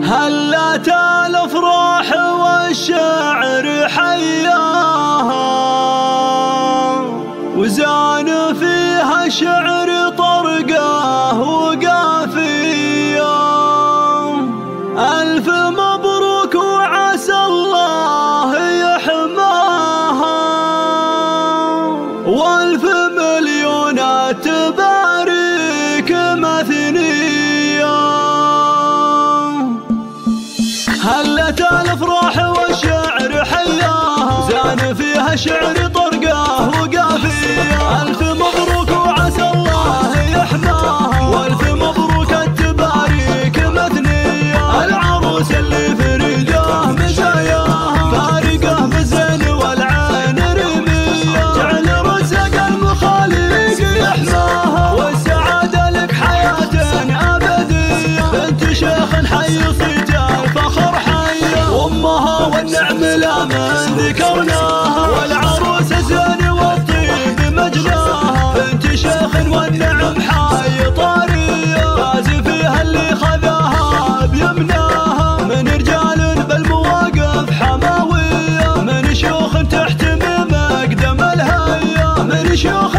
هلت الافراح والشعر حياها، وزان فيها شعر طرقه وقافيه. الف مبروك وعسى الله يحماها، والف مليون تبارك مثنيه. هلت الافراح والشعر حياها، زان فيها شعر طرقه وقافيه. الف مبروك وعسى الله يحماها، والف مبروك التباريك مثنيه. العروس اللي فريده مزاياها، فارقه بالزين والعين رميه. جعل رزق المخاليق يحماها، والسعاده لك حياه ابديه. بنت شيخ حي صيت الفخر حيه، وامها والنعم لا من ذكرناها. والعروس زين والطيب مجناها، بنت شيخ والنعم حي طاريه. فاز فيها اللي خذاها بيمناها، من رجال بالمواقف حماويه. من شيوخ تحتمي مقدم الهيه، من شيوخ